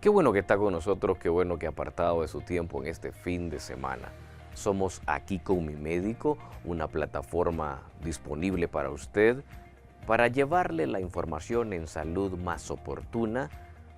Qué bueno que está con nosotros, qué bueno que ha apartado de su tiempo en este fin de semana. Somos Aquí con mi médico, una plataforma disponible para usted para llevarle la información en salud más oportuna,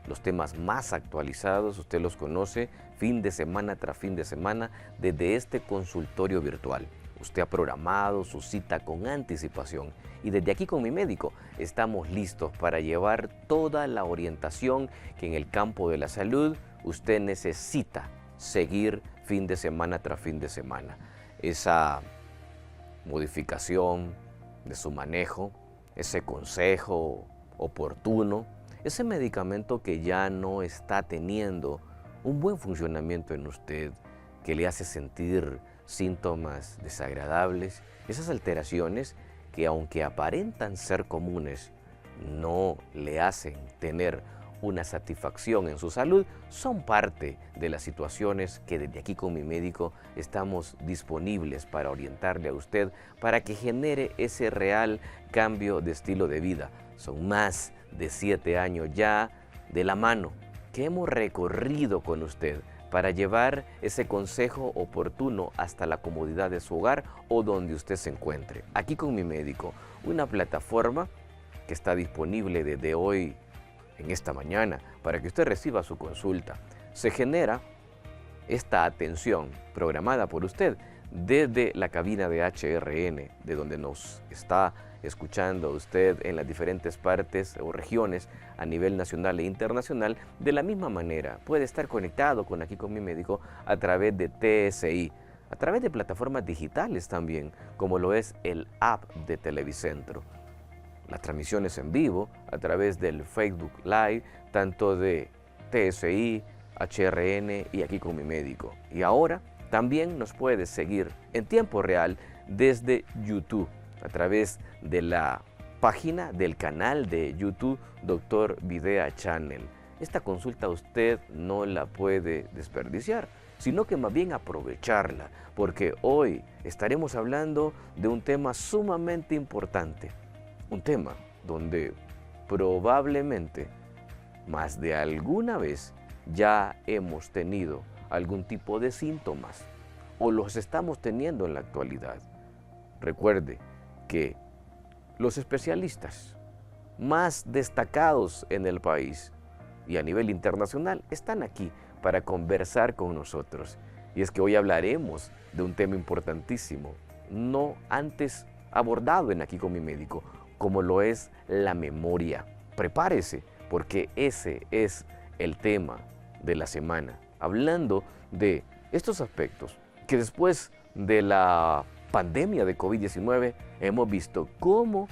los temas más actualizados, usted los conoce fin de semana tras fin de semana desde este consultorio virtual. Usted ha programado su cita con anticipación y desde Aquí con mi médico estamos listos para llevar toda la orientación que en el campo de la salud usted necesita seguir fin de semana tras fin de semana. Esa modificación de su manejo, ese consejo oportuno, ese medicamento que ya no está teniendo un buen funcionamiento en usted, que le hace sentir síntomas desagradables, esas alteraciones que aunque aparentan ser comunes, no le hacen tener una satisfacción en su salud, son parte de las situaciones que desde Aquí con mi médico estamos disponibles para orientarle a usted para que genere ese real cambio de estilo de vida. Son más de 7 años ya de la mano que hemos recorrido con usted para llevar ese consejo oportuno hasta la comodidad de su hogar o donde usted se encuentre. Aquí con mi médico, una plataforma que está disponible desde hoy en esta mañana para que usted reciba su consulta. Se genera esta atención programada por usted desde la cabina de HRN, de donde nos está escuchando usted en las diferentes partes o regiones a nivel nacional e internacional. De la misma manera puede estar conectado con Aquí con mi médico a través de TSI, a través de plataformas digitales también, como lo es el app de Televicentro. Las transmisiones en vivo a través del Facebook Live, tanto de TSI, HRN y Aquí con mi médico. Y ahora también nos puede seguir en tiempo real desde YouTube, a través de la página del canal de YouTube Dr. Videa Channel. Esta consulta usted no la puede desperdiciar, sino que más bien aprovecharla, porque hoy estaremos hablando de un tema sumamente importante. Un tema donde probablemente más de alguna vez ya hemos tenido algún tipo de síntomas o los estamos teniendo en la actualidad. Recuerde que los especialistas más destacados en el país y a nivel internacional están aquí para conversar con nosotros. Y es que hoy hablaremos de un tema importantísimo, no antes abordado en Aquí con mi médico, como lo es la memoria. Prepárese, porque ese es el tema de la semana, hablando de estos aspectos que después de la pandemia de COVID-19 hemos visto cómo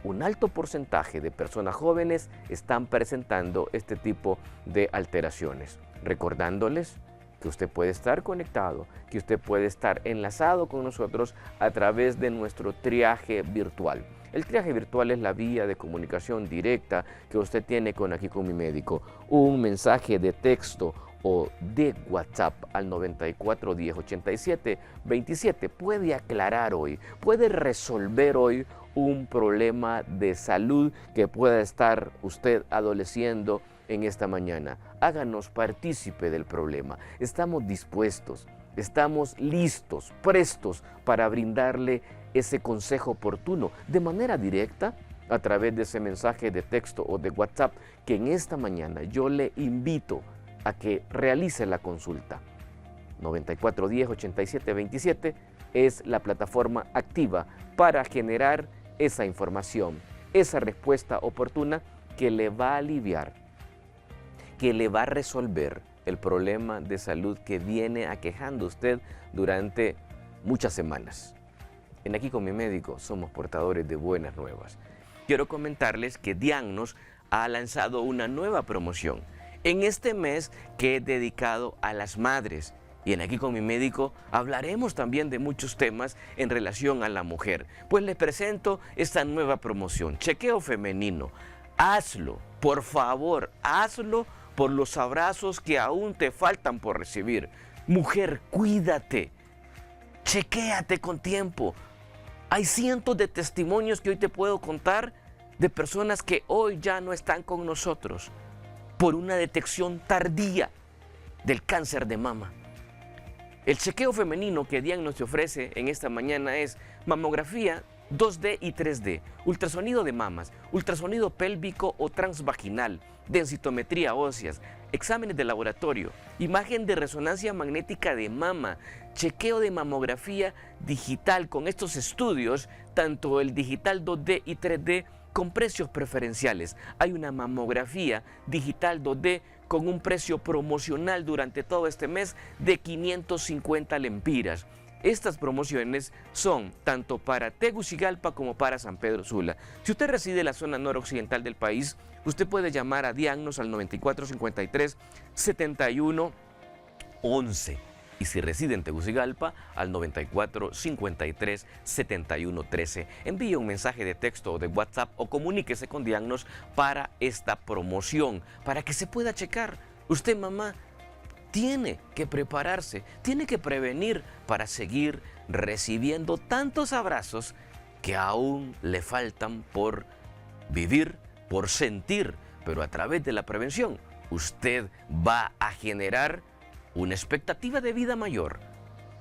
un alto porcentaje de personas jóvenes están presentando este tipo de alteraciones. Recordándoles que usted puede estar conectado, que usted puede estar enlazado con nosotros a través de nuestro triaje virtual. El triaje virtual es la vía de comunicación directa que usted tiene con Aquí con mi médico. Un mensaje de texto o de WhatsApp al 94 10 87 27 puede aclarar hoy, puede resolver hoy un problema de salud que pueda estar usted adoleciendo en esta mañana. Háganos partícipe del problema. Estamos dispuestos, estamos listos, prestos para brindarle ese consejo oportuno de manera directa a través de ese mensaje de texto o de WhatsApp que en esta mañana yo le invito a que realice la consulta. 94 10 87 27 es la plataforma activa para generar esa información, esa respuesta oportuna que le va a aliviar, que le va a resolver el problema de salud que viene aquejando usted durante muchas semanas. En Aquí con mi médico somos portadores de buenas nuevas. Quiero comentarles que Diagnos ha lanzado una nueva promoción en este mes que es dedicado a las madres. Y en Aquí con mi médico hablaremos también de muchos temas en relación a la mujer. Pues les presento esta nueva promoción, chequeo femenino. Hazlo, por favor, hazlo por los abrazos que aún te faltan por recibir. Mujer, cuídate, chequéate con tiempo. Hay cientos de testimonios que hoy te puedo contar de personas que hoy ya no están con nosotros. por una detección tardía del cáncer de mama. El chequeo femenino que Dian nos ofrece en esta mañana es mamografía 2D y 3D, ultrasonido de mamas, ultrasonido pélvico o transvaginal, densitometría óseas, exámenes de laboratorio, imagen de resonancia magnética de mama, chequeo de mamografía digital. Con estos estudios, tanto el digital 2D y 3D, con precios preferenciales. Hay una mamografía digital 2D con un precio promocional durante todo este mes de 550 lempiras. Estas promociones son tanto para Tegucigalpa como para San Pedro Sula. Si usted reside en la zona noroccidental del país, usted puede llamar a Diagnos al 9453-7111. Y si reside en Tegucigalpa, al 9453-7113. Envíe un mensaje de texto o de WhatsApp o comuníquese con Diagnos para esta promoción, para que se pueda checar. Usted, mamá, tiene que prepararse, tiene que prevenir para seguir recibiendo tantos abrazos que aún le faltan por vivir, por sentir, pero a través de la prevención usted va a generar una expectativa de vida mayor.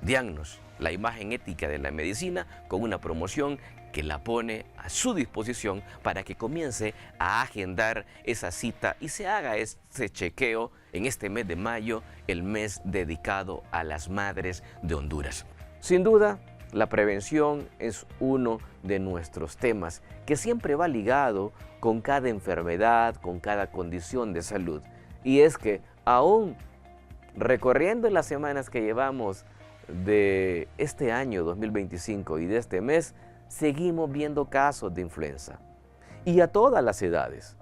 Diagnos, la imagen ética de la medicina, con una promoción que la pone a su disposición para que comience a agendar esa cita y se haga ese chequeo en este mes de mayo, el mes dedicado a las madres de Honduras. Sin duda, la prevención es uno de nuestros temas que siempre va ligado con cada enfermedad, con cada condición de salud. Y es que aún recorriendo las semanas que llevamos de este año 2025 y de este mes, seguimos viendo casos de influenza. Y a todas las edades.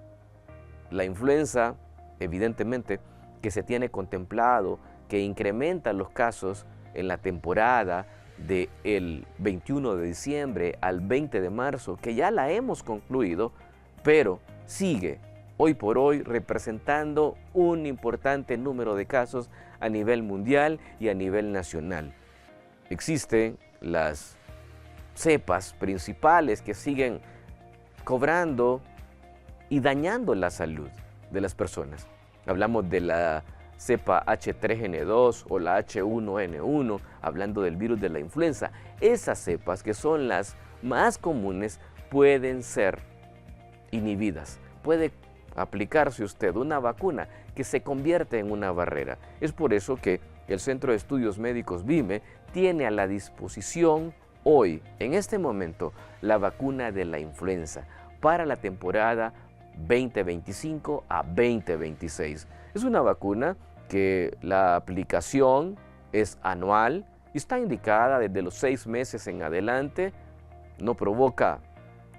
La influenza, evidentemente, que se tiene contemplado, que incrementa los casos en la temporada del 21 de diciembre al 20 de marzo, que ya la hemos concluido, pero sigue hoy por hoy representando un importante número de casos a nivel mundial y a nivel nacional. Existen las cepas principales que siguen cobrando y dañando la salud de las personas. Hablamos de la cepa H3N2 o la H1N1, hablando del virus de la influenza. Esas cepas, que son las más comunes, pueden ser inhibidas. Puede aplicarse usted una vacuna que se convierte en una barrera. Es por eso que el Centro de Estudios Médicos BIME tiene a la disposición hoy, en este momento, la vacuna de la influenza para la temporada 2025 a 2026. Es una vacuna que la aplicación es anual y está indicada desde los 6 meses en adelante, no provoca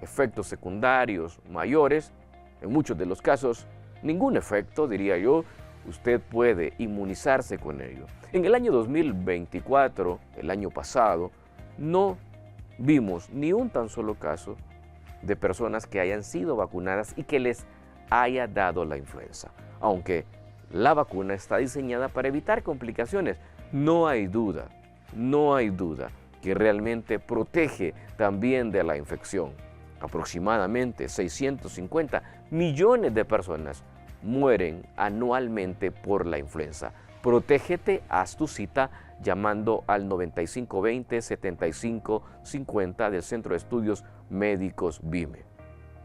efectos secundarios mayores, en muchos de los casos ningún efecto, diría yo. Usted puede inmunizarse con ello. En el año 2024, el año pasado, no vimos ni un tan solo caso de personas que hayan sido vacunadas y que les haya dado la influenza. Aunque la vacuna está diseñada para evitar complicaciones, no hay duda que realmente protege también de la infección. Aproximadamente 650 millones de personas mueren anualmente por la influenza. Protégete, haz tu cita llamando al 9520-7550 del Centro de Estudios Médicos BIME.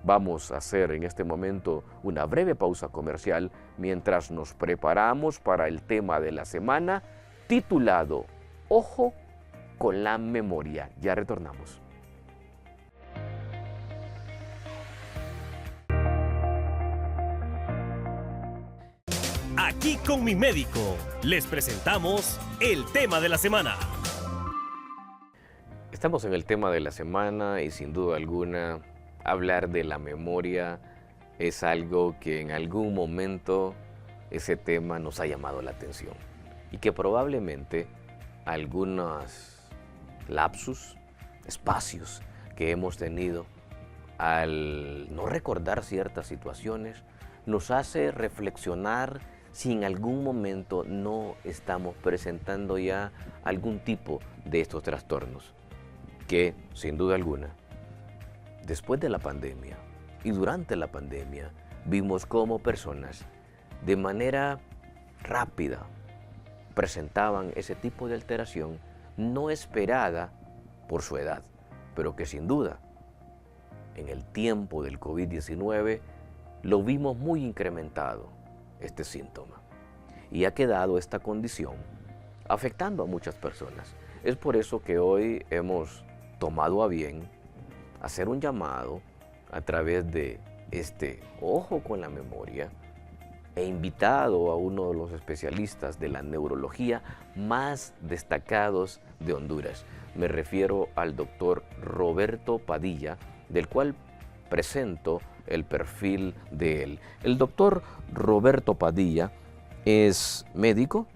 Vamos a hacer en este momento una breve pausa comercial mientras nos preparamos para el tema de la semana titulado Ojo con la memoria. Ya retornamos. Aquí con mi médico, les presentamos el tema de la semana. Estamos en el tema de la semana y sin duda alguna hablar de la memoria es algo que en algún momento ese tema nos ha llamado la atención y que probablemente algunos lapsus, espacios que hemos tenido al no recordar ciertas situaciones nos hace reflexionar si en algún momento no estamos presentando ya algún tipo de estos trastornos, que sin duda alguna, después de la pandemia y durante la pandemia, vimos cómo personas de manera rápida presentaban ese tipo de alteración no esperada por su edad, pero que sin duda en el tiempo del COVID-19 lo vimos muy incrementado, este síntoma, y ha quedado esta condición afectando a muchas personas. Es por eso que hoy hemos tomado a bien hacer un llamado a través de este Ojo con la Memoria, he invitado a uno de los especialistas de la neurología más destacados de Honduras. Me refiero al doctor Roberto Padilla, del cual presento el perfil de él. El doctor Roberto Padilla es médico,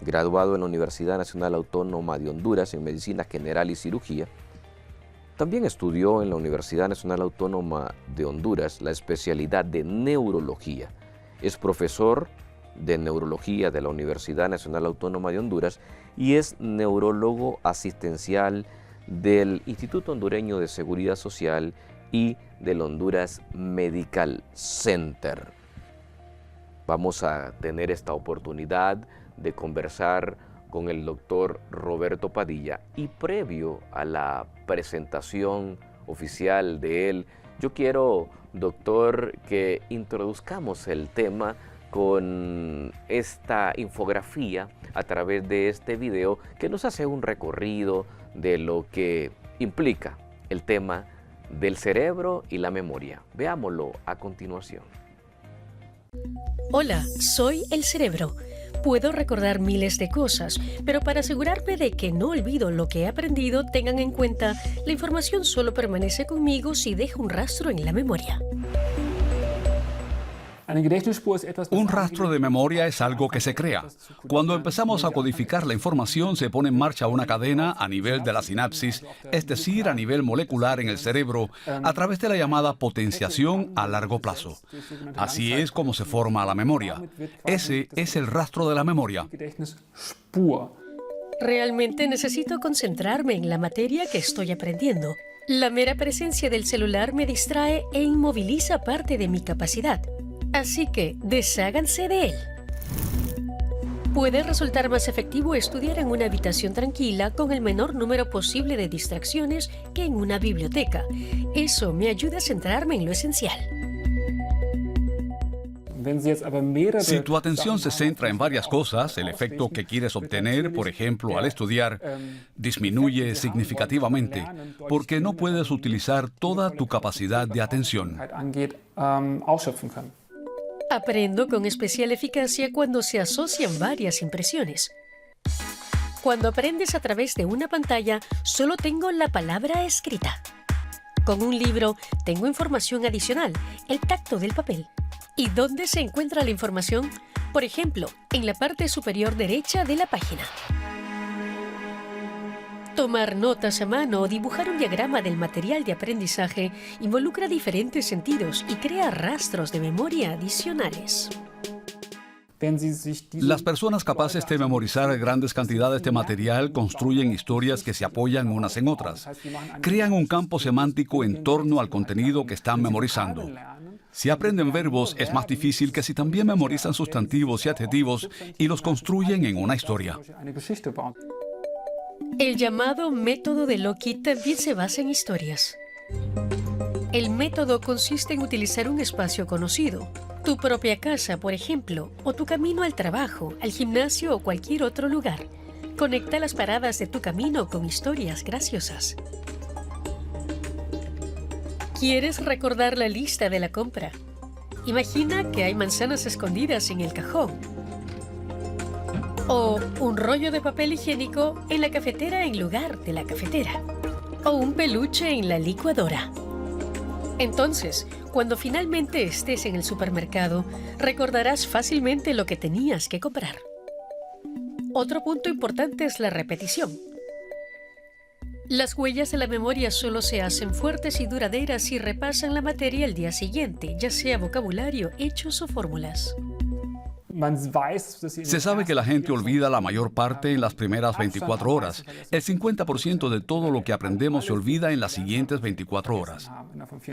graduado en la Universidad Nacional Autónoma de Honduras en Medicina General y Cirugía. También estudió en la Universidad Nacional Autónoma de Honduras la especialidad de neurología. Es profesor de neurología de la Universidad Nacional Autónoma de Honduras y es neurólogo asistencial del Instituto Hondureño de Seguridad Social y del Honduras Medical Center. Vamos a tener esta oportunidad de conversar con el doctor Roberto Padilla, y previo a la presentación oficial de él, yo quiero, doctor, que introduzcamos el tema con esta infografía a través de este video que nos hace un recorrido de lo que implica el tema del cerebro y la memoria. Veámoslo a continuación. Hola, soy el cerebro. Puedo recordar miles de cosas, pero para asegurarme de que no olvido lo que he aprendido, tengan en cuenta, la información solo permanece conmigo si dejo un rastro en la memoria. Un rastro de memoria es algo que se crea. Cuando empezamos a codificar la información, se pone en marcha una cadena a nivel de la sinapsis, es decir, a nivel molecular en el cerebro, a través de la llamada potenciación a largo plazo. Así es como se forma la memoria. Ese es el rastro de la memoria. Realmente necesito concentrarme en la materia que estoy aprendiendo. La mera presencia del celular me distrae e inmoviliza parte de mi capacidad. Así que desháganse de él. Puede resultar más efectivo estudiar en una habitación tranquila con el menor número posible de distracciones que en una biblioteca. Eso me ayuda a centrarme en lo esencial. Si tu atención se centra en varias cosas, el efecto que quieres obtener, por ejemplo, al estudiar, disminuye significativamente, porque no puedes utilizar toda tu capacidad de atención. Aprendo con especial eficacia cuando se asocian varias impresiones. Cuando aprendes a través de una pantalla, solo tengo la palabra escrita. Con un libro, tengo información adicional, el tacto del papel. ¿Y dónde se encuentra la información? Por ejemplo, en la parte superior derecha de la página. Tomar notas a mano o dibujar un diagrama del material de aprendizaje involucra diferentes sentidos y crea rastros de memoria adicionales. Las personas capaces de memorizar grandes cantidades de material construyen historias que se apoyan unas en otras. Crean un campo semántico en torno al contenido que están memorizando. Si aprenden verbos, es más difícil que si también memorizan sustantivos y adjetivos y los construyen en una historia. El llamado método de Loki también se basa en historias. El método consiste en utilizar un espacio conocido, tu propia casa, por ejemplo, o tu camino al trabajo, al gimnasio o cualquier otro lugar. Conecta las paradas de tu camino con historias graciosas. ¿Quieres recordar la lista de la compra? Imagina que hay manzanas escondidas en el cajón. O un rollo de papel higiénico en la cafetera en lugar de la cafetera. O un peluche en la licuadora. Entonces, cuando finalmente estés en el supermercado, recordarás fácilmente lo que tenías que comprar. Otro punto importante es la repetición. Las huellas de la memoria solo se hacen fuertes y duraderas si repasan la materia el día siguiente, ya sea vocabulario, hechos o fórmulas. Se sabe que la gente olvida la mayor parte en las primeras 24 horas. El 50% de todo lo que aprendemos se olvida en las siguientes 24 horas.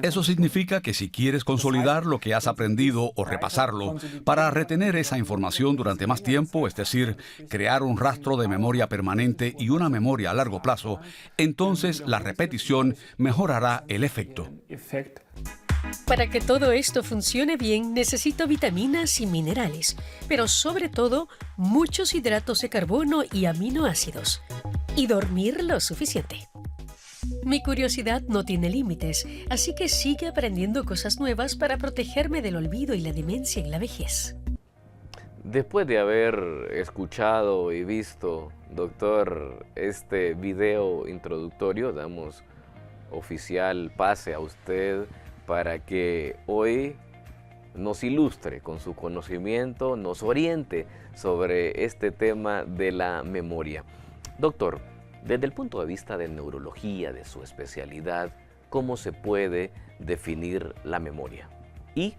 Eso significa que si quieres consolidar lo que has aprendido o repasarlo para retener esa información durante más tiempo, es decir, crear un rastro de memoria permanente y una memoria a largo plazo, entonces la repetición mejorará el efecto. Para que todo esto funcione bien, necesito vitaminas y minerales, pero sobre todo muchos hidratos de carbono y aminoácidos. Y dormir lo suficiente. Mi curiosidad no tiene límites, así que sigue aprendiendo cosas nuevas para protegerme del olvido y la demencia en la vejez. Después de haber escuchado y visto, doctor, este video introductorio, damos oficial pase a usted para que hoy nos ilustre con su conocimiento, nos oriente sobre este tema de la memoria. Doctor, desde el punto de vista de neurología, de su especialidad, ¿cómo se puede definir la memoria? ¿Y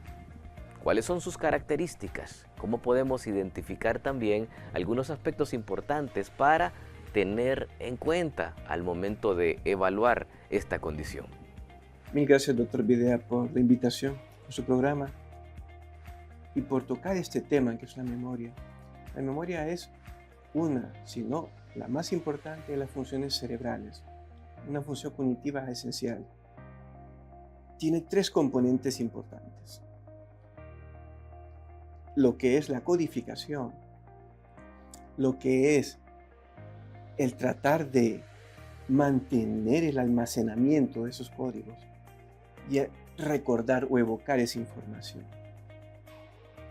cuáles son sus características? ¿Cómo podemos identificar también algunos aspectos importantes para tener en cuenta al momento de evaluar esta condición? Mil gracias, doctor Videa, por la invitación a su programa y por tocar este tema que es la memoria. La memoria es una, si no la más importante de las funciones cerebrales, una función cognitiva esencial. Tiene tres componentes importantes. Lo que es la codificación, lo que es el tratar de mantener el almacenamiento de esos códigos y recordar o evocar esa información.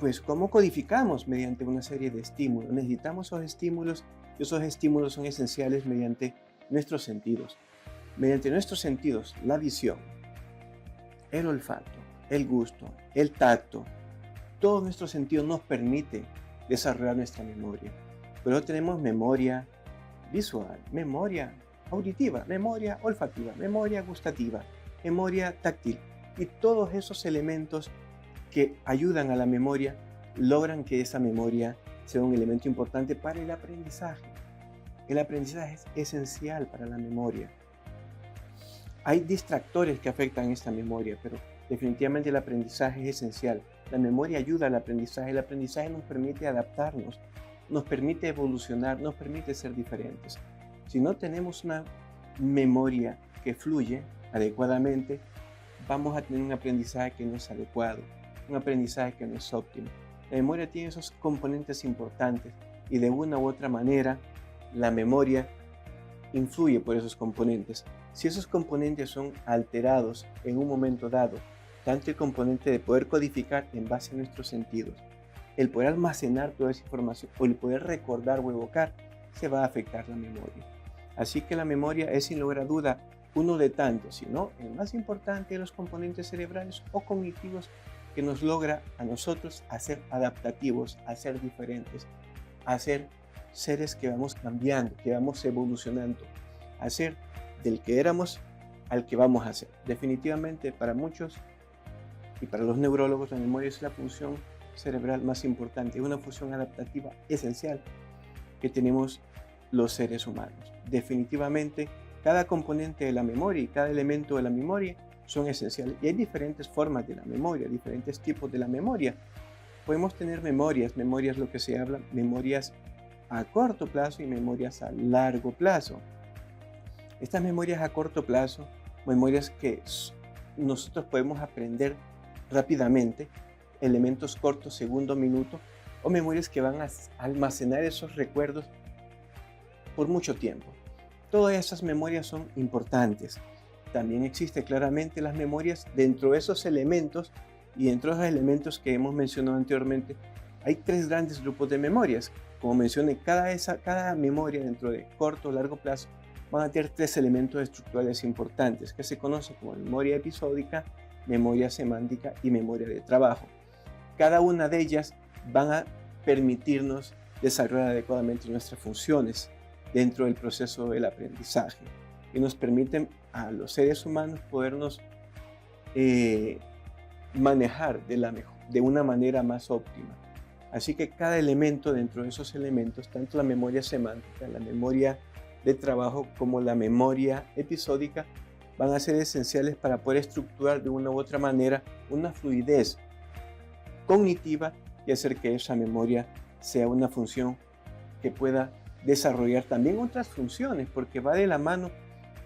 Pues, ¿cómo codificamos? Mediante una serie de estímulos. Necesitamos esos estímulos y esos estímulos son esenciales mediante nuestros sentidos. Mediante nuestros sentidos, la visión, el olfato, el gusto, el tacto, todos nuestros sentidos nos permiten desarrollar nuestra memoria. Pero tenemos memoria visual, memoria auditiva, memoria olfativa, memoria gustativa, memoria táctil. Y todos esos elementos que ayudan a la memoria logran que esa memoria sea un elemento importante para el aprendizaje. El aprendizaje es esencial para la memoria. Hay distractores que afectan esta memoria, pero definitivamente el aprendizaje es esencial. La memoria ayuda al aprendizaje. El aprendizaje nos permite adaptarnos, nos permite evolucionar, nos permite ser diferentes. Si no tenemos una memoria que fluye adecuadamente, vamos a tener un aprendizaje que no es adecuado, un aprendizaje que no es óptimo. La memoria tiene esos componentes importantes y de una u otra manera la memoria influye por esos componentes. Si esos componentes son alterados en un momento dado, tanto el componente de poder codificar en base a nuestros sentidos, el poder almacenar toda esa información o el poder recordar o evocar, se va a afectar la memoria. Así que la memoria es sin lugar a duda uno de tantos, sino el más importante de los componentes cerebrales o cognitivos que nos logra a nosotros a ser adaptativos, a ser diferentes, a ser seres que vamos cambiando, que vamos evolucionando, a ser del que éramos al que vamos a ser. Definitivamente para muchos y para los neurólogos la memoria es la función cerebral más importante, es una función adaptativa esencial que tenemos los seres humanos. Definitivamente cada componente de la memoria y cada elemento de la memoria son esenciales. Y hay diferentes formas de la memoria, diferentes tipos de la memoria. Podemos tener memorias lo que se habla, memorias a corto plazo y memorias a largo plazo. Estas memorias a corto plazo, memorias que nosotros podemos aprender rápidamente, elementos cortos, segundo, minuto, o memorias que van a almacenar esos recuerdos por mucho tiempo. Todas esas memorias son importantes. También existen claramente las memorias dentro de esos elementos y dentro de esos elementos que hemos mencionado anteriormente. Hay tres grandes grupos de memorias. Como mencioné, cada memoria dentro de corto o largo plazo van a tener tres elementos estructurales importantes que se conocen como memoria episódica, memoria semántica y memoria de trabajo. Cada una de ellas van a permitirnos desarrollar adecuadamente nuestras funciones dentro del proceso del aprendizaje y nos permiten a los seres humanos podernos manejar de una manera más óptima. Así que cada elemento dentro de esos elementos, tanto la memoria semántica, la memoria de trabajo como la memoria episódica, van a ser esenciales para poder estructurar de una u otra manera una fluidez cognitiva y hacer que esa memoria sea una función que pueda desarrollar también otras funciones, porque va de la mano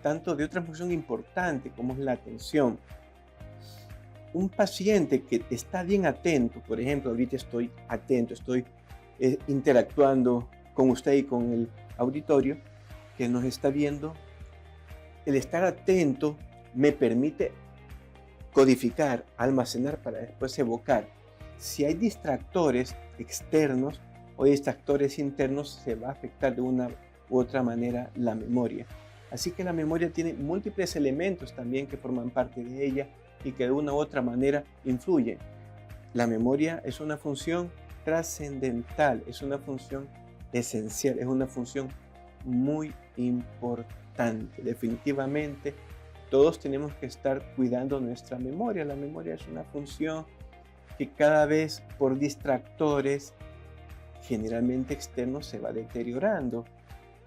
tanto de otra función importante como es la atención. Un paciente que está bien atento, por ejemplo, ahorita estoy atento, estoy interactuando con usted y con el auditorio que nos está viendo, el estar atento me permite codificar, almacenar para después evocar. Si hay distractores externos o distractores internos, se va a afectar de una u otra manera la memoria. Así que la memoria tiene múltiples elementos también que forman parte de ella y que de una u otra manera influyen. La memoria es una función trascendental, es una función esencial, es una función muy importante. Definitivamente, todos tenemos que estar cuidando nuestra memoria. La memoria es una función que cada vez por distractores, generalmente externos, se va deteriorando.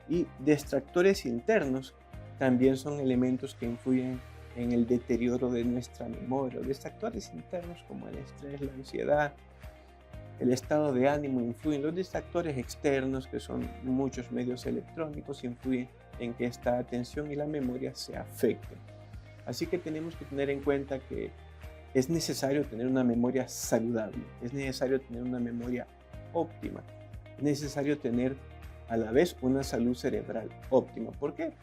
Y distractores internos también son elementos que influyen en el deterioro de nuestra memoria. Los distractores internos como el estrés, la ansiedad, el estado de ánimo influyen. Los distractores externos, que son muchos medios electrónicos, influyen en que esta atención y la memoria se afecten. Así que tenemos que tener en cuenta que es necesario tener una memoria saludable, es necesario tener una memoria óptima, es necesario tener a la vez una salud cerebral óptima. ¿Por qué?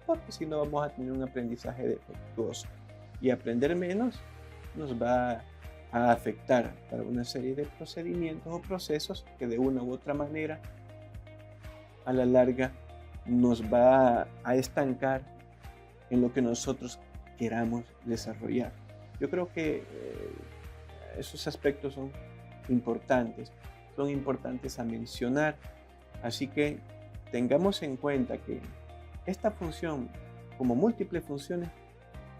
Porque si no vamos a tener un aprendizaje defectuoso y aprender menos nos va a afectar para una serie de procedimientos o procesos que de una u otra manera a la larga nos va a estancar en lo que nosotros queramos desarrollar. Yo creo que esos aspectos son importantes a mencionar, así que tengamos en cuenta que esta función, como múltiples funciones,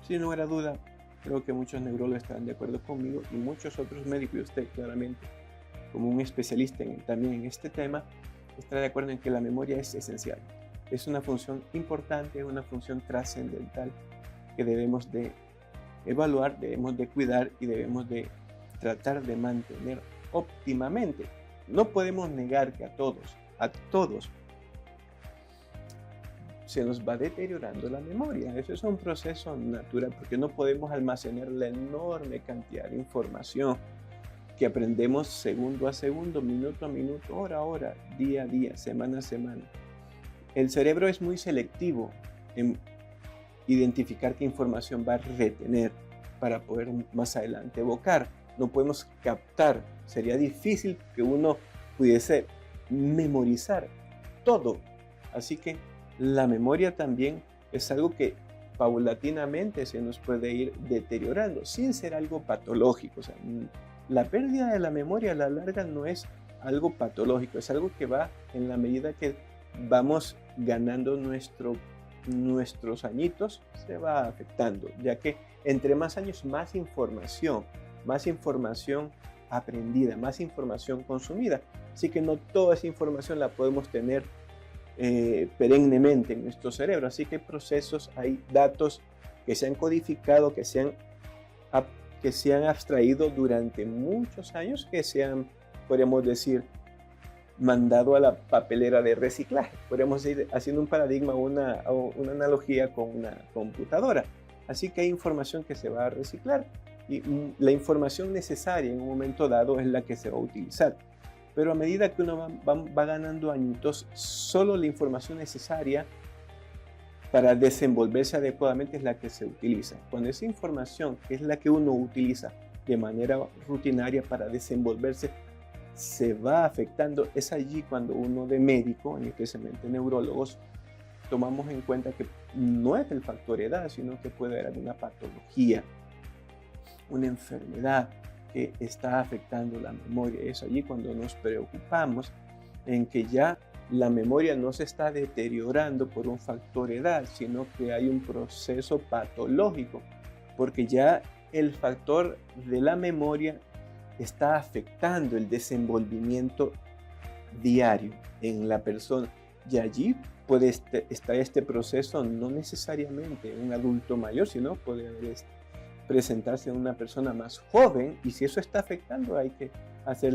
sin lugar a duda, creo que muchos neurólogos estarán de acuerdo conmigo y muchos otros médicos, y usted claramente, como un especialista también en este tema, estará de acuerdo en que la memoria es esencial. Es una función importante, es una función trascendental que debemos de evaluar, debemos de cuidar y debemos de tratar de mantener óptimamente. No podemos negar que a todos, se nos va deteriorando la memoria. Eso es un proceso natural porque no podemos almacenar la enorme cantidad de información que aprendemos segundo a segundo, minuto a minuto, hora a hora, día a día, semana a semana. El cerebro es muy selectivo en identificar qué información va a retener para poder más adelante evocar. No podemos captar, sería difícil que uno pudiese memorizar todo. Así que la memoria también es algo que paulatinamente se nos puede ir deteriorando sin ser algo patológico. O sea, la pérdida de la memoria a la larga no es algo patológico, es algo que va en la medida que vamos ganando nuestros añitos, se va afectando, ya que entre más años, más información aprendida, más información consumida. Así que no toda esa información la podemos tener perennemente en nuestro cerebro. Así que hay procesos, hay datos que se han codificado, que se han abstraído durante muchos años, que se han, podríamos decir, mandado a la papelera de reciclaje. Podríamos ir haciendo un paradigma, una analogía con una computadora. Así que hay información que se va a reciclar y la información necesaria en un momento dado es la que se va a utilizar. Pero a medida que uno va ganando añitos, solo la información necesaria para desenvolverse adecuadamente es la que se utiliza. Cuando esa información, que es la que uno utiliza de manera rutinaria para desenvolverse, se va afectando, es allí cuando uno de médico, especialmente neurólogos, tomamos en cuenta que no es el factor edad, sino que puede haber una patología, una enfermedad que está afectando la memoria. Es allí cuando nos preocupamos en que ya la memoria no se está deteriorando por un factor edad, sino que hay un proceso patológico, porque ya el factor de la memoria está afectando el desenvolvimiento diario en la persona. Y allí puede estar este proceso no necesariamente en un adulto mayor, sino puede presentarse en una persona más joven, y si eso está afectando hay que hacer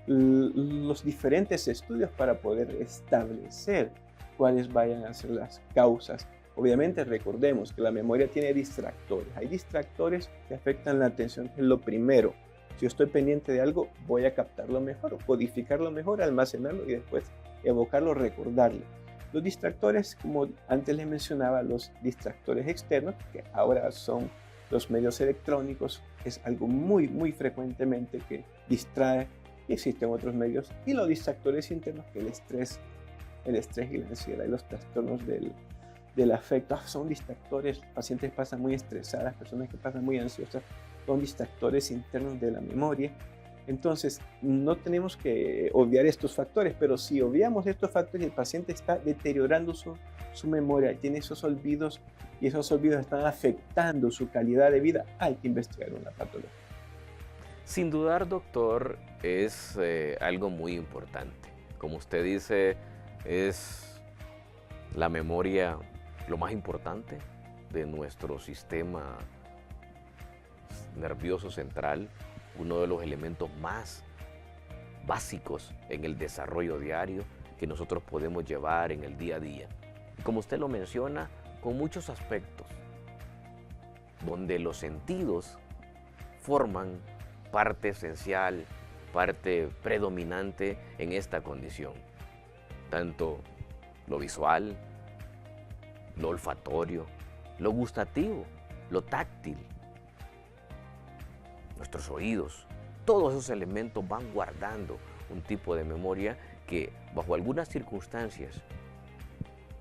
los diferentes estudios para poder establecer cuáles vayan a ser las causas. Obviamente recordemos que la memoria tiene distractores. Hay distractores que afectan la atención, que es lo primero. Si yo estoy pendiente de algo, voy a captarlo mejor, codificarlo mejor, almacenarlo y después evocarlo, recordarlo. Los distractores, como antes les mencionaba, los distractores externos, que ahora son los medios electrónicos, es algo muy frecuentemente que distrae, y existen otros medios, y los distractores internos, que el estrés y la ansiedad y los trastornos del afecto son distractores. Pacientes que pasan muy estresadas, personas que pasan muy ansiosas, son distractores internos de la memoria. Entonces, no tenemos que obviar estos factores, pero si obviamos estos factores, el paciente está deteriorando su memoria, tiene esos olvidos, y esos olvidos están afectando su calidad de vida, hay que investigar una patología. Sin dudar, doctor, es algo muy importante. Como usted dice, es la memoria lo más importante de nuestro sistema nervioso central, uno de los elementos más básicos en el desarrollo diario que nosotros podemos llevar en el día a día. Y como usted lo menciona, con muchos aspectos, donde los sentidos forman parte esencial, parte predominante en esta condición. Tanto lo visual, lo olfatorio, lo gustativo, lo táctil, nuestros oídos, todos esos elementos van guardando un tipo de memoria que bajo algunas circunstancias,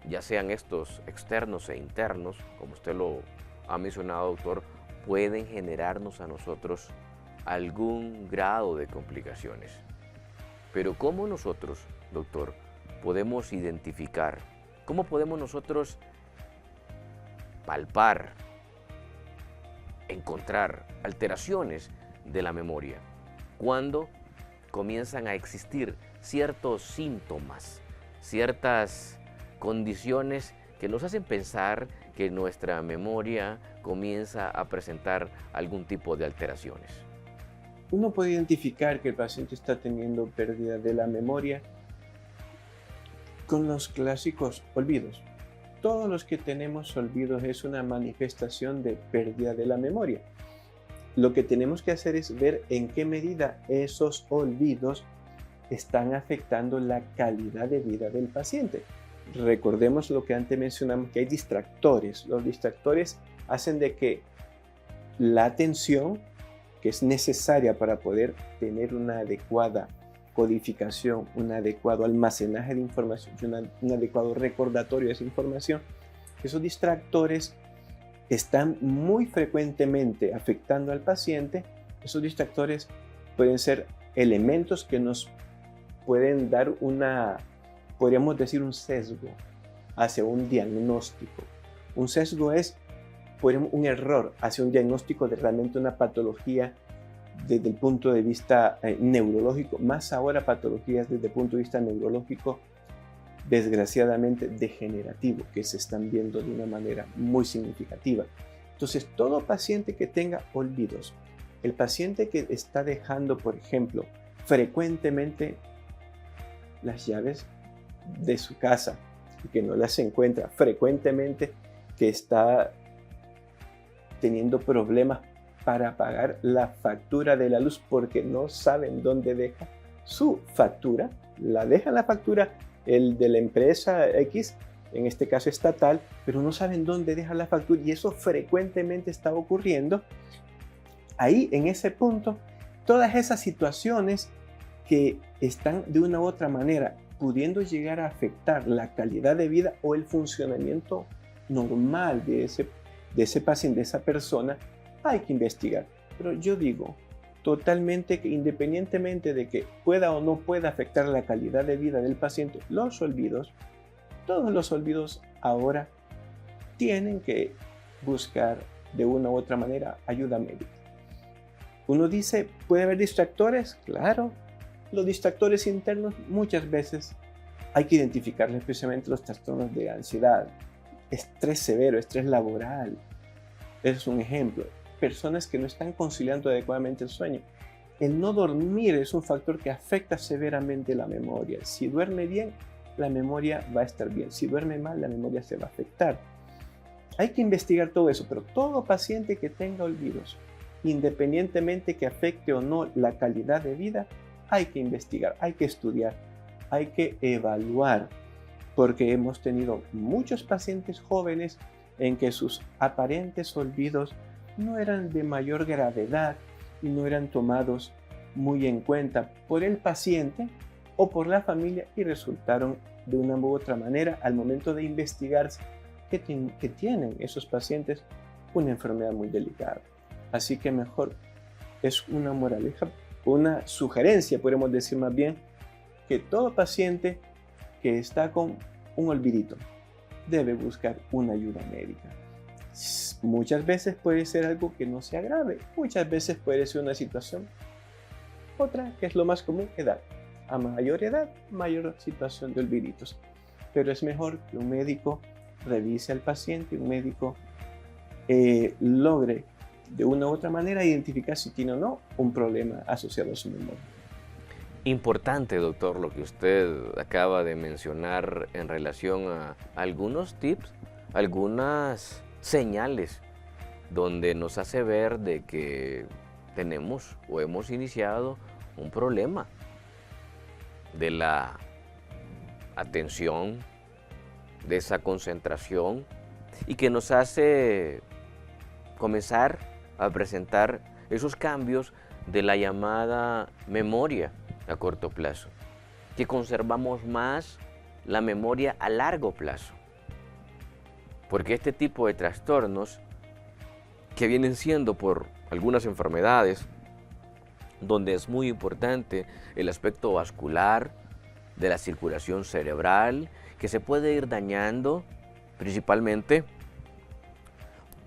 ya sean estos externos e internos, como usted lo ha mencionado, doctor, pueden generarnos a nosotros algún grado de complicaciones. Pero ¿cómo nosotros, doctor, podemos identificar, cómo podemos nosotros palpar, encontrar alteraciones de la memoria cuando comienzan a existir ciertos síntomas, ciertas condiciones que nos hacen pensar que nuestra memoria comienza a presentar algún tipo de alteraciones? Uno puede identificar que el paciente está teniendo pérdida de la memoria con los clásicos olvidos. Todos los que tenemos olvidos es una manifestación de pérdida de la memoria. Lo que tenemos que hacer es ver en qué medida esos olvidos están afectando la calidad de vida del paciente. Recordemos lo que antes mencionamos, que hay distractores. Los distractores hacen de que la atención, que es necesaria para poder tener una adecuada codificación, un adecuado almacenaje de información, un adecuado recordatorio de esa información, esos distractores están muy frecuentemente afectando al paciente. Esos distractores pueden ser elementos que nos pueden dar podríamos decir, un sesgo hacia un diagnóstico. Un sesgo es un error hacia un diagnóstico de realmente una patología desde el punto de vista neurológico, más ahora patologías desde el punto de vista neurológico desgraciadamente degenerativo, que se están viendo de una manera muy significativa. Entonces, todo paciente que tenga olvidos, el paciente que está dejando, por ejemplo, frecuentemente las llaves de su casa y que no las encuentra, frecuentemente que está teniendo problemas para pagar la factura de la luz porque no saben dónde deja su factura, la deja la factura el de la empresa X, en este caso estatal, pero no saben dónde deja la factura, y eso frecuentemente está ocurriendo. Ahí, en ese punto, todas esas situaciones que están de una u otra manera pudiendo llegar a afectar la calidad de vida o el funcionamiento normal de ese paciente, de esa persona, hay que investigar. Pero yo digo totalmente que independientemente de que pueda o no pueda afectar la calidad de vida del paciente, los olvidos, todos los olvidos ahora tienen que buscar de una u otra manera ayuda médica. Uno dice, ¿puede haber distractores? Claro. Los distractores internos muchas veces hay que identificarlos, especialmente los trastornos de ansiedad, estrés severo, estrés laboral. Ese es un ejemplo. Personas que no están conciliando adecuadamente el sueño. El no dormir es un factor que afecta severamente la memoria. Si duerme bien, la memoria va a estar bien. Si duerme mal, la memoria se va a afectar. Hay que investigar todo eso, pero todo paciente que tenga olvidos, independientemente que afecte o no la calidad de vida, hay que investigar, hay que estudiar, hay que evaluar, porque hemos tenido muchos pacientes jóvenes en que sus aparentes olvidos no eran de mayor gravedad y no eran tomados muy en cuenta por el paciente o por la familia y resultaron de una u otra manera al momento de investigarse que tienen esos pacientes una enfermedad muy delicada. Así que mejor es una moraleja, una sugerencia, podemos decir más bien, que todo paciente que está con un olvidito debe buscar una ayuda médica. Muchas veces puede ser algo que no sea grave, muchas veces puede ser una situación, otra que es lo más común, edad. A mayor edad, mayor situación de olviditos. Pero es mejor que un médico revise al paciente, un médico logre de una u otra manera identificar si tiene o no un problema asociado a su memoria. Importante, doctor, lo que usted acaba de mencionar en relación a algunos tips, algunas señales donde nos hace ver de que tenemos o hemos iniciado un problema de la atención, de esa concentración y que nos hace comenzar a presentar esos cambios de la llamada memoria a corto plazo, que conservamos más la memoria a largo plazo. Porque este tipo de trastornos, que vienen siendo por algunas enfermedades, donde es muy importante el aspecto vascular, de la circulación cerebral, que se puede ir dañando principalmente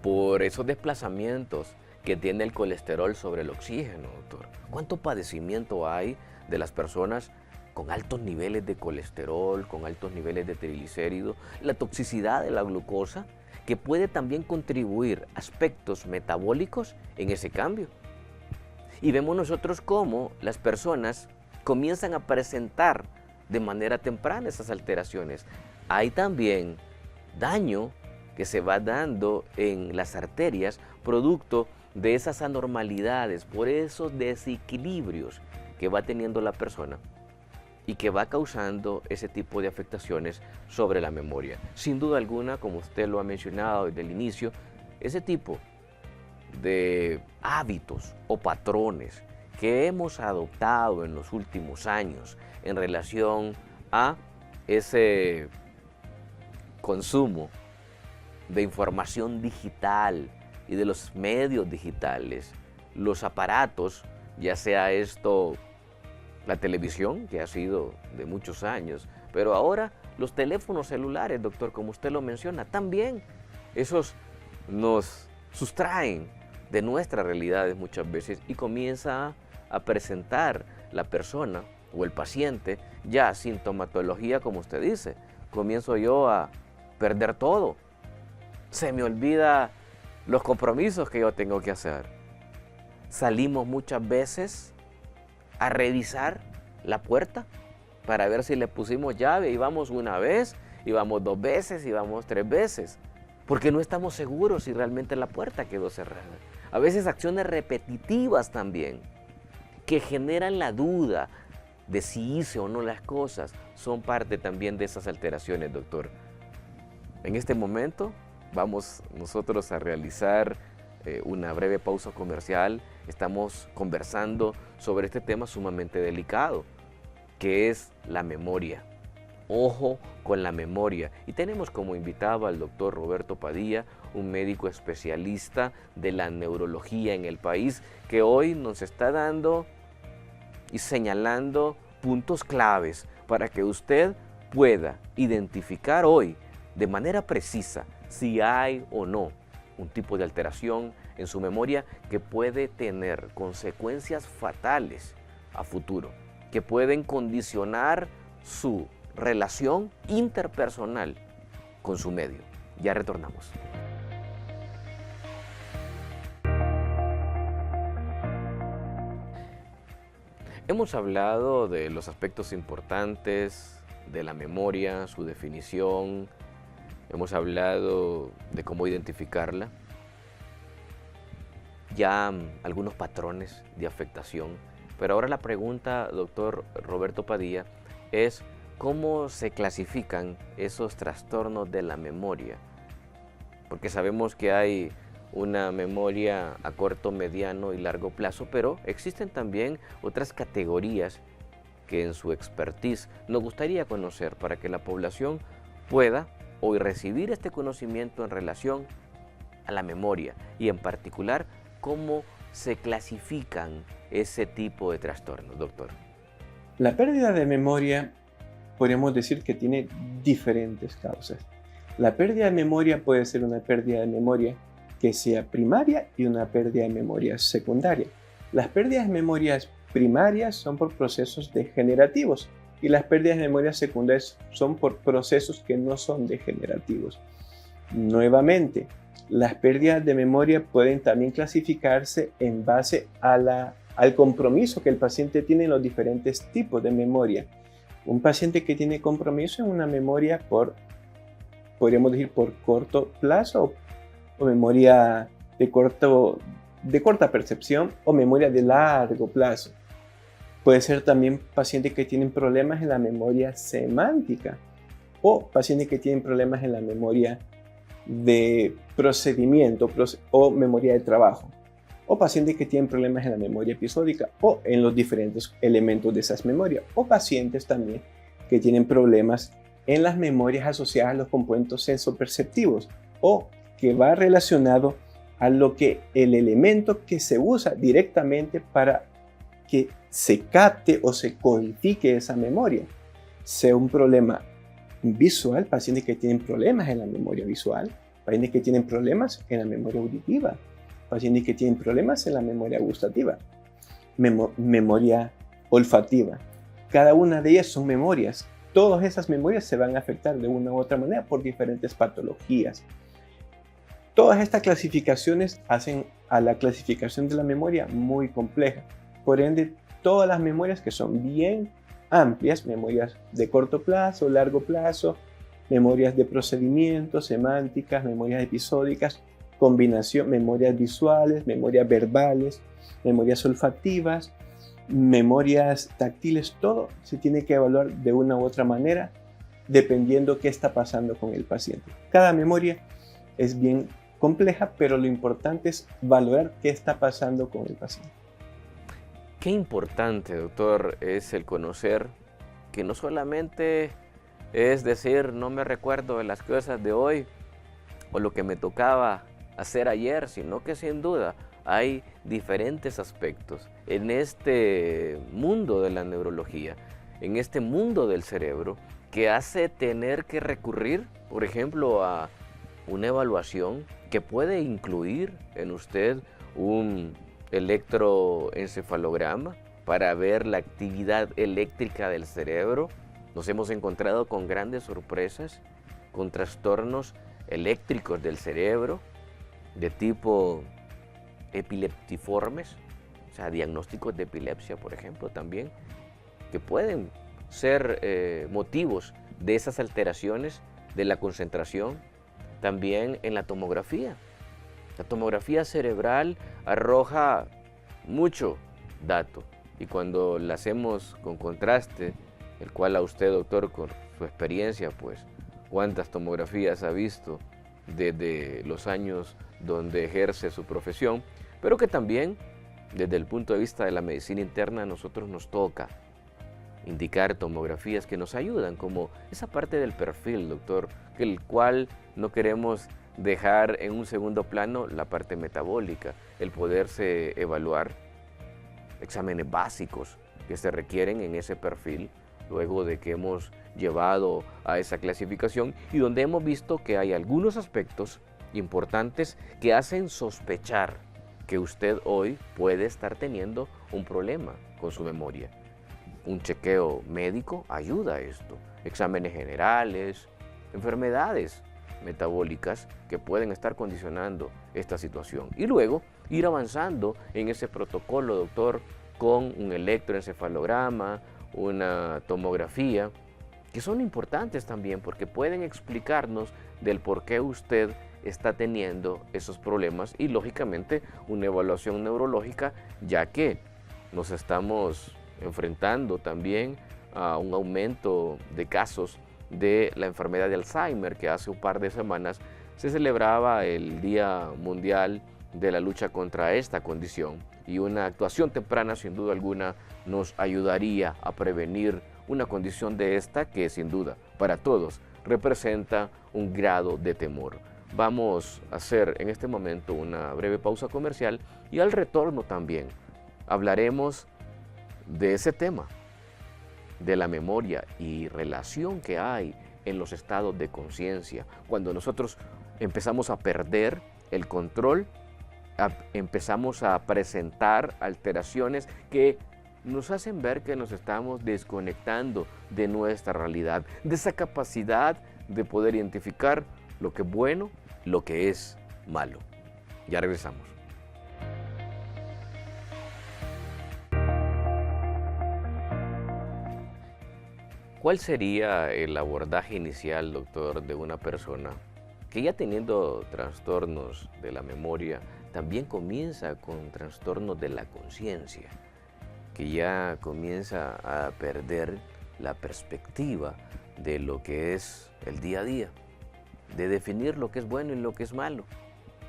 por esos desplazamientos que tiene el colesterol sobre el oxígeno, doctor. ¿Cuánto padecimiento hay de las personas con altos niveles de colesterol, con altos niveles de triglicéridos, la toxicidad de la glucosa, que puede también contribuir aspectos metabólicos en ese cambio? Y vemos nosotros cómo las personas comienzan a presentar de manera temprana esas alteraciones. Hay también daño que se va dando en las arterias producto de esas anormalidades, por esos desequilibrios que va teniendo la persona y que va causando ese tipo de afectaciones sobre la memoria. Sin duda alguna, como usted lo ha mencionado desde el inicio, ese tipo de hábitos o patrones que hemos adoptado en los últimos años en relación a ese consumo de información digital y de los medios digitales, los aparatos, ya sea esto la televisión, que ha sido de muchos años, pero ahora los teléfonos celulares, doctor, como usted lo menciona, también esos nos sustraen de nuestras realidades muchas veces y comienza a presentar la persona o el paciente ya sintomatología, como usted dice. Comienzo yo a perder todo. Se me olvida los compromisos que yo tengo que hacer. Salimos muchas veces a revisar la puerta para ver si le pusimos llave y vamos una vez, y vamos 2 veces, y vamos 3 veces, porque no estamos seguros si realmente la puerta quedó cerrada. A veces acciones repetitivas también, que generan la duda de si hice o no las cosas, son parte también de esas alteraciones, doctor. En este momento vamos nosotros a realizar una breve pausa comercial. Estamos conversando sobre este tema sumamente delicado, que es la memoria. Ojo con la memoria. Y tenemos como invitado al doctor Roberto Padilla, un médico especialista de la neurología en el país, que hoy nos está dando y señalando puntos claves para que usted pueda identificar hoy de manera precisa si hay o no un tipo de alteración en su memoria que puede tener consecuencias fatales a futuro, que pueden condicionar su relación interpersonal con su medio. Ya retornamos. Hemos hablado de los aspectos importantes de la memoria, su definición. Hemos hablado de cómo identificarla. Ya algunos patrones de afectación. Pero ahora la pregunta, doctor Roberto Padilla, es cómo se clasifican esos trastornos de la memoria. Porque sabemos que hay una memoria a corto, mediano y largo plazo, pero existen también otras categorías que en su expertise nos gustaría conocer para que la población pueda hoy recibir este conocimiento en relación a la memoria y en particular cómo se clasifican ese tipo de trastornos, doctor. La pérdida de memoria podemos decir que tiene diferentes causas. La pérdida de memoria puede ser una pérdida de memoria que sea primaria y una pérdida de memoria secundaria. Las pérdidas de memorias primarias son por procesos degenerativos y las pérdidas de memoria secundarias son por procesos que no son degenerativos. Nuevamente, las pérdidas de memoria pueden también clasificarse en base al compromiso que el paciente tiene en los diferentes tipos de memoria. Un paciente que tiene compromiso en una memoria podríamos decir por corto plazo o memoria de corta percepción o memoria de largo plazo. Puede ser también pacientes que tienen problemas en la memoria semántica o pacientes que tienen problemas en la memoria de procedimiento o memoria de trabajo, o pacientes que tienen problemas en la memoria episódica o en los diferentes elementos de esas memorias, o pacientes también que tienen problemas en las memorias asociadas a los compuestos sensoperceptivos o que va relacionado a lo que el elemento que se usa directamente para que se capte o se codifique esa memoria, sea un problema visual, pacientes que tienen problemas en la memoria visual, pacientes que tienen problemas en la memoria auditiva, pacientes que tienen problemas en la memoria gustativa, memoria olfativa. Cada una de ellas son memorias. Todas esas memorias se van a afectar de una u otra manera por diferentes patologías. Todas estas clasificaciones hacen a la clasificación de la memoria muy compleja. Por ende, todas las memorias que son bien amplias, memorias de corto plazo, largo plazo, memorias de procedimientos, semánticas, memorias episódicas, combinación, memorias visuales, memorias verbales, memorias olfativas, memorias táctiles, todo se tiene que evaluar de una u otra manera dependiendo qué está pasando con el paciente. Cada memoria es bien compleja, pero lo importante es valorar qué está pasando con el paciente. Qué importante, doctor, es el conocer que no solamente es decir, no me recuerdo de las cosas de hoy o lo que me tocaba hacer ayer, sino que sin duda hay diferentes aspectos en este mundo de la neurología, en este mundo del cerebro, que hace tener que recurrir, por ejemplo, a una evaluación que puede incluir en usted un electroencefalograma para ver la actividad eléctrica del cerebro. Nos hemos encontrado con grandes sorpresas, con trastornos eléctricos del cerebro de tipo epileptiformes, o sea, diagnósticos de epilepsia, por ejemplo, también, que pueden ser motivos de esas alteraciones de la concentración. También en la tomografía. La tomografía cerebral arroja mucho dato y cuando la hacemos con contraste, el cual a usted, doctor, con su experiencia, pues, cuántas tomografías ha visto desde los años donde ejerce su profesión, pero que también desde el punto de vista de la medicina interna a nosotros nos toca indicar tomografías que nos ayudan, como esa parte del perfil, doctor, el cual no queremos dejar en un segundo plano la parte metabólica, el poderse evaluar exámenes básicos que se requieren en ese perfil, luego de que hemos llevado a esa clasificación y donde hemos visto que hay algunos aspectos importantes que hacen sospechar que usted hoy puede estar teniendo un problema con su memoria. Un chequeo médico ayuda a esto. Exámenes generales, enfermedades metabólicas que pueden estar condicionando esta situación. Y luego ir avanzando en ese protocolo, doctor, con un electroencefalograma, una tomografía, que son importantes también porque pueden explicarnos del por qué usted está teniendo esos problemas y lógicamente una evaluación neurológica, ya que nos estamos enfrentando también a un aumento de casos de la enfermedad de Alzheimer, que hace un par de semanas se celebraba el Día Mundial de la lucha contra esta condición, y una actuación temprana sin duda alguna nos ayudaría a prevenir una condición de esta que sin duda para todos representa un grado de temor. Vamos a hacer en este momento una breve pausa comercial y al retorno también hablaremos de ese tema, de la memoria y relación que hay en los estados de conciencia. Cuando nosotros empezamos a perder el control, empezamos a presentar alteraciones que nos hacen ver que nos estamos desconectando de nuestra realidad, de esa capacidad de poder identificar lo que es bueno, lo que es malo. Ya regresamos. ¿Cuál sería el abordaje inicial, doctor, de una persona que ya teniendo trastornos de la memoria, también comienza con trastornos de la conciencia, que ya comienza a perder la perspectiva de lo que es el día a día, de definir lo que es bueno y lo que es malo,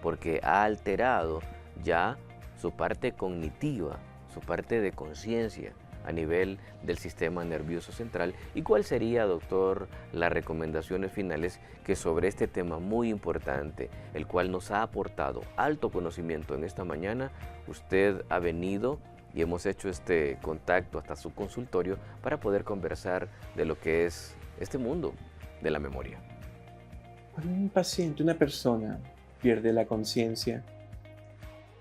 porque ha alterado ya su parte cognitiva, su parte de conciencia a nivel del sistema nervioso central? ¿Y cuál sería, doctor, las recomendaciones finales que sobre este tema muy importante, el cual nos ha aportado alto conocimiento en esta mañana, usted ha venido y hemos hecho este contacto hasta su consultorio para poder conversar de lo que es este mundo de la memoria? Cuando un paciente, una persona, pierde la conciencia,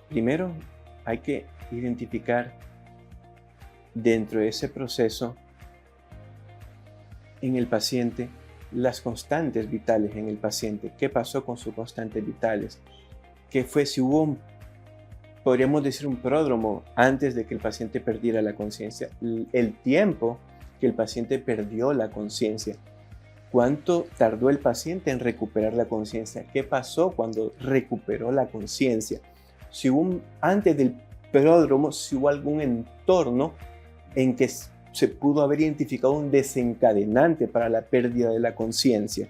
primero hay que identificar dentro de ese proceso en el paciente las constantes vitales en el paciente. ¿Qué pasó con sus constantes vitales? ¿Qué fue si hubo podríamos decir un pródromo antes de que el paciente perdiera la conciencia? El tiempo que el paciente perdió la conciencia. ¿Cuánto tardó el paciente en recuperar la conciencia? ¿Qué pasó cuando recuperó la conciencia? Si hubo antes del pródromo, si hubo algún entorno en que se pudo haber identificado un desencadenante para la pérdida de la conciencia.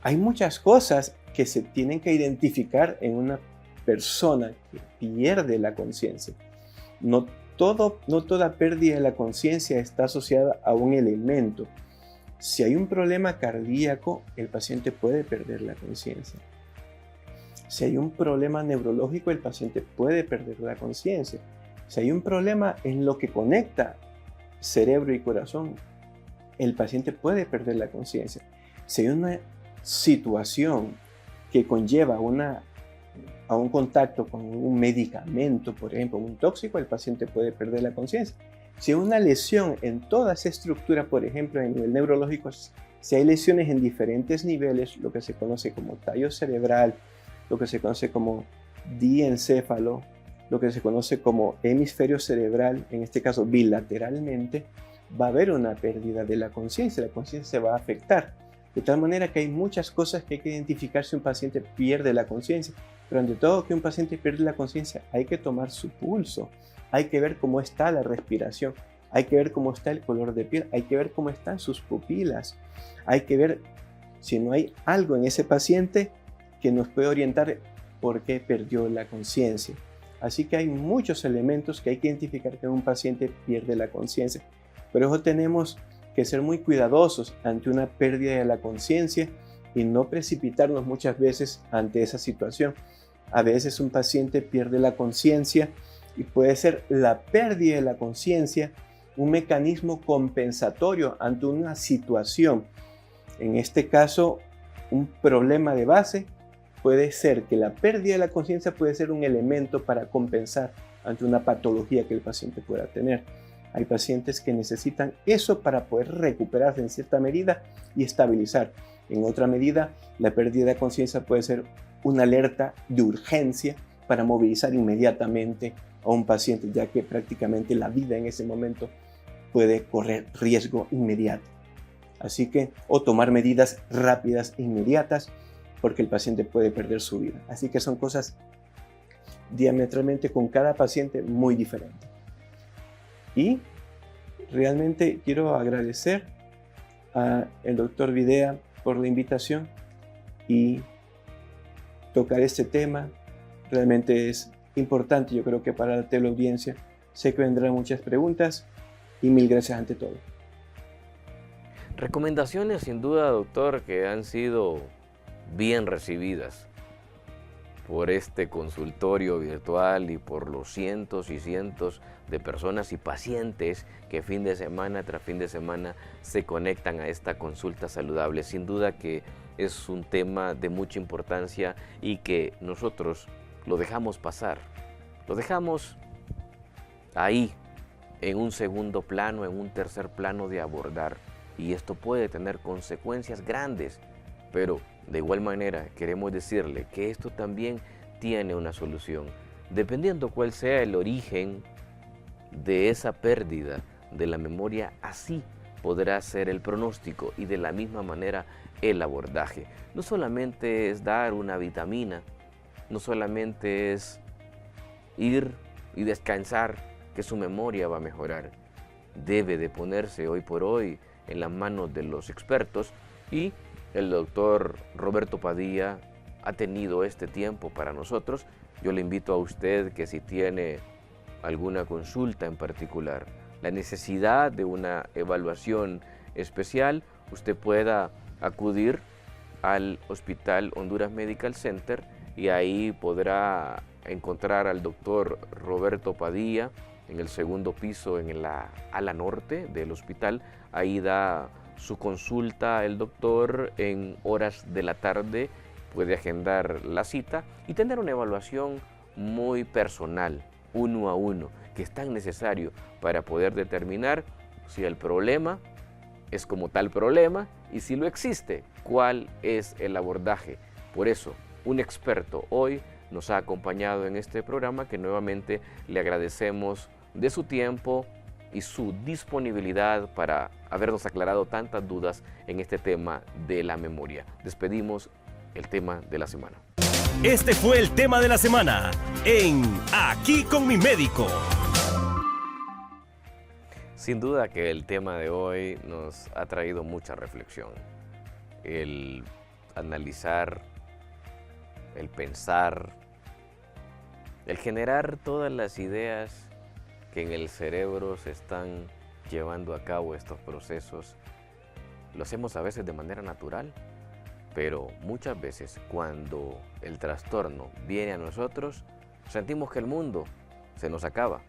Hay muchas cosas que se tienen que identificar en una persona que pierde la conciencia. No toda pérdida de la conciencia está asociada a un elemento. Si hay un problema cardíaco, el paciente puede perder la conciencia. Si hay un problema neurológico, el paciente puede perder la conciencia. Si hay un problema en lo que conecta cerebro y corazón, el paciente puede perder la conciencia. Si hay una situación que conlleva a un contacto con un medicamento, por ejemplo, un tóxico, el paciente puede perder la conciencia. Si hay una lesión en toda esa estructura, por ejemplo, en nivel neurológico, si hay lesiones en diferentes niveles, lo que se conoce como tallo cerebral, lo que se conoce como diencéfalo, lo que se conoce como hemisferio cerebral, en este caso bilateralmente, va a haber una pérdida de la conciencia se va a afectar. De tal manera que hay muchas cosas que hay que identificar si un paciente pierde la conciencia. Pero ante todo que un paciente pierde la conciencia, hay que tomar su pulso, hay que ver cómo está la respiración, hay que ver cómo está el color de piel, hay que ver cómo están sus pupilas, hay que ver si no hay algo en ese paciente que nos puede orientar por qué perdió la conciencia. Así que hay muchos elementos que hay que identificar que un paciente pierde la conciencia. Por eso tenemos que ser muy cuidadosos ante una pérdida de la conciencia y no precipitarnos muchas veces ante esa situación. A veces un paciente pierde la conciencia y puede ser la pérdida de la conciencia un mecanismo compensatorio ante una situación. En este caso, un problema de base puede ser que la pérdida de la conciencia puede ser un elemento para compensar ante una patología que el paciente pueda tener. Hay pacientes que necesitan eso para poder recuperarse en cierta medida y estabilizar. En otra medida, la pérdida de conciencia puede ser una alerta de urgencia para movilizar inmediatamente a un paciente, ya que prácticamente la vida en ese momento puede correr riesgo inmediato. Así que, o tomar medidas rápidas e inmediatas, porque el paciente puede perder su vida. Así que son cosas diametralmente con cada paciente muy diferentes. Y realmente quiero agradecer al doctor Videa por la invitación y tocar este tema. Realmente es importante, yo creo que para la teleaudiencia. Sé que vendrán muchas preguntas y mil gracias ante todo. Recomendaciones sin duda, doctor, que han sido bien recibidas por este consultorio virtual y por los cientos y cientos de personas y pacientes que fin de semana tras fin de semana se conectan a esta consulta saludable. Sin duda que es un tema de mucha importancia y que nosotros lo dejamos pasar, lo dejamos ahí en un segundo plano, en un tercer plano de abordar, y esto puede tener consecuencias grandes, pero de igual manera queremos decirle que esto también tiene una solución, dependiendo cuál sea el origen de esa pérdida de la memoria. Así podrá ser el pronóstico y de la misma manera el abordaje. No solamente es dar una vitamina, no solamente es ir y descansar que su memoria va a mejorar. Debe de ponerse hoy por hoy en las manos de los expertos, y el doctor Roberto Padilla ha tenido este tiempo para nosotros. Yo le invito a usted que si tiene alguna consulta en particular, la necesidad de una evaluación especial, usted pueda acudir al Hospital Honduras Medical Center y ahí podrá encontrar al doctor Roberto Padilla en el segundo piso, en la ala norte del hospital. Ahí da su consulta el doctor en horas de la tarde, puede agendar la cita y tener una evaluación muy personal, uno a uno, que es tan necesario para poder determinar si el problema es como tal problema y si lo existe, cuál es el abordaje. Por eso, un experto hoy nos ha acompañado en este programa, que nuevamente le agradecemos de su tiempo y su disponibilidad para habernos aclarado tantas dudas en este tema de la memoria. Despedimos el tema de la semana. Este fue el tema de la semana en Aquí con mi médico. Sin duda que el tema de hoy nos ha traído mucha reflexión. El analizar, el pensar, el generar todas las ideas que en el cerebro se están llevando a cabo estos procesos. Lo hacemos a veces de manera natural, pero muchas veces cuando el trastorno viene a nosotros, sentimos que el mundo se nos acaba.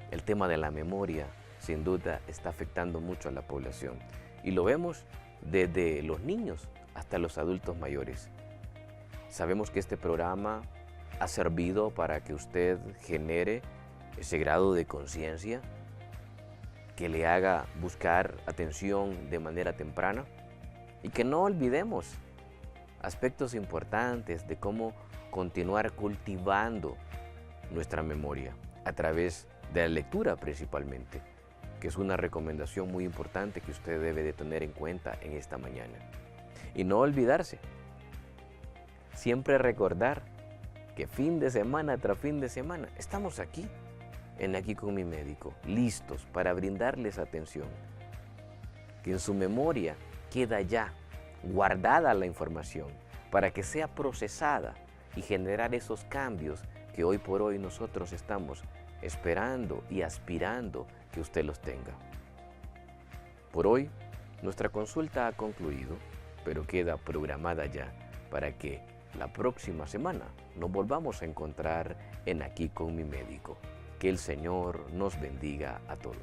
El tema de la memoria, sin duda, está afectando mucho a la población. Y lo vemos desde los niños hasta los adultos mayores. Sabemos que este programa ha servido para que usted genere ese grado de conciencia que le haga buscar atención de manera temprana y que no olvidemos aspectos importantes de cómo continuar cultivando nuestra memoria a través de la lectura principalmente, que es una recomendación muy importante que usted debe de tener en cuenta en esta mañana. Y no olvidarse, siempre recordar que fin de semana tras fin de semana estamos aquí con mi médico, listos para brindarles atención. Que en su memoria queda ya guardada la información para que sea procesada y generar esos cambios que hoy por hoy nosotros estamos esperando y aspirando que usted los tenga. Por hoy, nuestra consulta ha concluido, pero queda programada ya para que la próxima semana nos volvamos a encontrar en Aquí con mi médico. Que el Señor nos bendiga a todos.